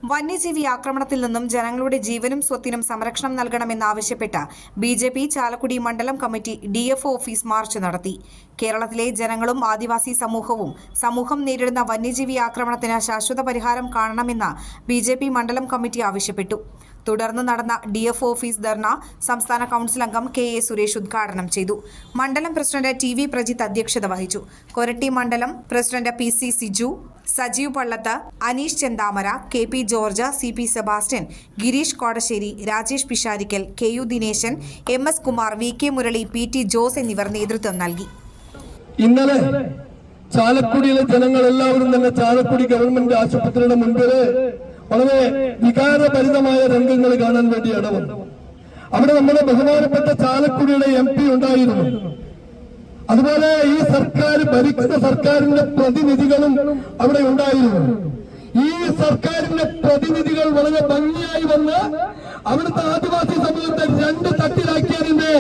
വന്യജീവി ആക്രമണത്തിൽ നിന്നും ജനങ്ങളുടെ ജീവനും സ്വത്തിനും സംരക്ഷണം നൽകണമെന്നാവശ്യപ്പെട്ട് ബിജെപി ചാലക്കുടി മണ്ഡലം കമ്മിറ്റി ഡിഎഫ്ഒ ഓഫീസ് മാർച്ച് നടത്തി. കേരളത്തിലെ ജനങ്ങളും ആദിവാസി സമൂഹം നേരിടുന്ന വന്യജീവി ആക്രമണത്തിന് ശാശ്വത പരിഹാരം കാണണമെന്ന് ബിജെപി മണ്ഡലം കമ്മിറ്റി ആവശ്യപ്പെട്ടു. തുടർന്ന് നടന്ന ഡിഎഫ്ഒ ഓഫീസ് ധർണ സംസ്ഥാന കൗൺസിൽ അംഗം കെ എ സുരേഷ് ഉദ്ഘാടനം ചെയ്തു. മണ്ഡലം പ്രസിഡന്റ് ടി വി പ്രജിത്ത് അധ്യക്ഷത വഹിച്ചു. കൊരട്ടി മണ്ഡലം president P C Siju, Sajeev Pallath, Aneesh Chenthamara, K P George, C P Sebastian, Gireesh Kodassery, Rajesh Pisharikkal, K U Dineshan, M S Kumar, V K Murali, P T Jose എന്നിവർ നേതൃത്വം നൽകി. ഇന്നലെ ചാലക്കുടിയിലെ ജനങ്ങൾ എല്ലാവരും തന്നെ ചാലക്കുടി ഗവൺമെന്റ് ആശുപത്രിയുടെ മുൻപിൽ വളരെ വികാരഭരിതമായ രംഗങ്ങൾ കാണാൻ വേണ്ടിയാണ് വന്നത്. അവിടെ നമ്മുടെ ബഹുമാനപ്പെട്ട ചാലക്കുടിയുടെ MP ഉണ്ടായിരുന്നു. അതുപോലെ ഈ സർക്കാർ ഭരിക്കുന്ന സർക്കാരിന്റെ പ്രതിനിധികളും അവിടെ ഉണ്ടായിരുന്നു. ഈ സർക്കാരിന്റെ പ്രതിനിധികൾ വളരെ ഭംഗിയായി വന്ന് അവിടുത്തെ ആദിവാസി സമൂഹത്തെ രണ്ട് തട്ടിലാക്കിയതിന്റെ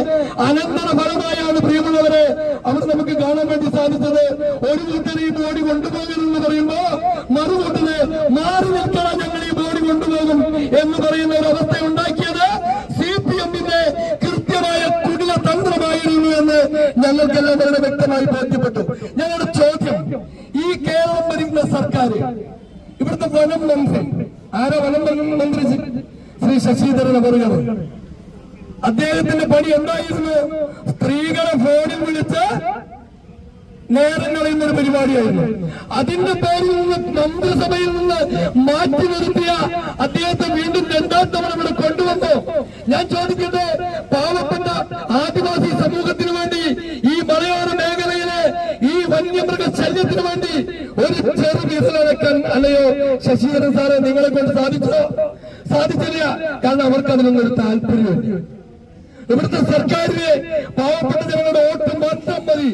അനന്തര ഫലമായാണ് പ്രിയമുള്ളവരെ അവിടെ നമുക്ക് കാണാൻ വേണ്ടി സാധിച്ചത്. ഒരു കൂട്ടർ ഈ ബോഡി കൊണ്ടുപോകരുതെന്ന് പറയുമ്പോ മറുകൂട്ടര് മാറി നിൽക്കണം, ഞങ്ങൾ ഈ ബോഡി കൊണ്ടുപോകും എന്ന് പറയുന്ന ഒരു അവസ്ഥ ഉണ്ടാക്കിയത് CPM-ന്റെ കൃത്യമായ കുടില തന്ത്രമായിരുന്നു എന്ന് ഞങ്ങൾക്കെല്ലാം വളരെ വ്യക്തമായി ബോധ്യപ്പെട്ടു. ഞങ്ങളുടെ ചോദ്യം, ഈ കേരളം ഭരിക്കുന്ന സർക്കാർ, ഇവിടുത്തെ വനം മന്ത്രി വനം മന്ത്രി ശ്രീ ശശിധരൻ അവറുകൾ, അദ്ദേഹത്തിന്റെ പണി എന്തായിരുന്നു? സ്ത്രീകളെ ഫോണിൽ വിളിച്ച് നേരം കളയുന്നൊരു പരിപാടിയായിരുന്നു. അതിന്റെ പേരിൽ നിന്ന് മന്ത്രിസഭയിൽ നിന്ന് മാറ്റി നിർത്തിയ അദ്ദേഹത്തെ വീണ്ടും രണ്ടാം തവണ ഇവിടെ കൊണ്ടുവന്നു. ഞാൻ ചോദിക്കട്ടെ, പാവപ്പെട്ട ആദിവാസി സമൂഹത്തിന് വേണ്ടി, ഈ മലയോര മേഖലയിലെ ഈ വന്യമൃഗ ശല്യത്തിന് വേണ്ടി ഒരു ചെറു വീസലടക്കാൻ അല്ലയോ ശശിധരൻ സാറെ നിങ്ങളെ കൊണ്ട് സാധിച്ചോ? സാധിച്ചില്ല. കാരണം അവർക്ക് അതിനൊന്നൊരു താല്പര്യമില്ല. ഇവിടുത്തെ സർക്കാരിന് പാവപ്പെട്ട ജനങ്ങളുടെ വോട്ട് മാത്രം മതി.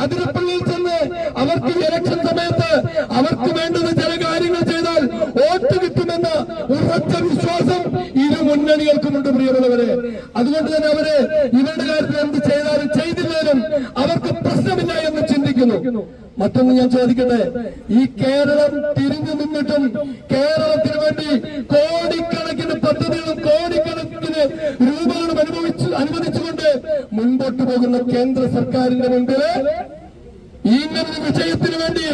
അതിരപ്പള്ളിയിൽ ചെന്ന് അവർക്ക് ഇലക്ഷൻ സമയത്ത് അവർക്ക് വേണ്ടത് ചില കാര്യങ്ങൾ ചെയ്താൽ വോട്ട് കിട്ടുമെന്ന ഉറച്ച വിശ്വാസം ഇരു മുന്നണികൾക്കുമുണ്ട് പ്രിയമുള്ളവരെ. അതുകൊണ്ട് തന്നെ അവര് ഇവരുടെ കാര്യത്തിൽ എന്ത് ചെയ്താലും ചെയ്തില്ലാലും അവർക്ക് പ്രശ്നമില്ല എന്ന് ചിന്തിക്കുന്നു. മറ്റൊന്ന് ഞാൻ ചോദിക്കട്ടെ, ഈ കേരളം തിരിഞ്ഞു നിന്നിട്ടും കേരളത്തിന് വേണ്ടി കോടിക്കണക്കിന് പദ്ധതികളും കോടിക്കണക്കിന് രൂപകളും അനുവദിച്ചുകൊണ്ട് മുൻപോട്ട് പോകുന്ന കേന്ദ്ര സർക്കാരിന്റെ മുൻപില് ഇങ്ങനൊരു വിഷയത്തിന് വേണ്ടി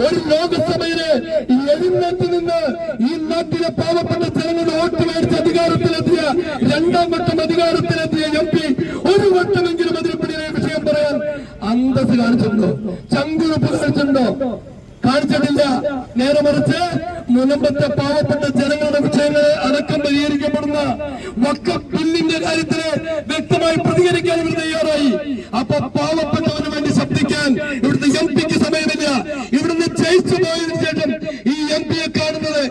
ഒരു ലോകസഭയില് എഴുന്നേറ്റ് നിന്ന് ഈ നാട്ടിലെ പാവപ്പെട്ട ജനങ്ങളുടെ വോട്ട് മേടിച്ച് അധികാരത്തിലെത്തിയ, രണ്ടാം വട്ടം അധികാരത്തിലെത്തിയ MP ഒരു വട്ടമെങ്കിലും അതിരപ്പള്ളിയിലെ വിഷയം പറയാൻ അന്തസ് കാണിച്ചിട്ടുണ്ടോ? ചങ്കുറപ്പ് കാണിച്ചിട്ടുണ്ടോ? കാണിച്ചിട്ടില്ല. നേരെ മറിച്ച് മുനമ്പത്തെ പാവപ്പെട്ട ജനങ്ങളുടെ വിഷയങ്ങൾ അടക്കം പരിഹരിക്കപ്പെടുന്ന വഖഫ് ബില്ലിന്റെ കാര്യത്തിന് വ്യക്തമായി പ്രതികരിക്കാൻ ഇവർ തയ്യാറായി. അപ്പൊ പാവപ്പെട്ടവന് വേണ്ടി ശബ്ദിക്കാൻ ഇവിടുത്തെ MP-ക്ക് സമയമില്ല. ഇവിടുന്ന് ജയിച്ചു പോയതിനു ശേഷം ഈ MP-യെ കാണുന്നത്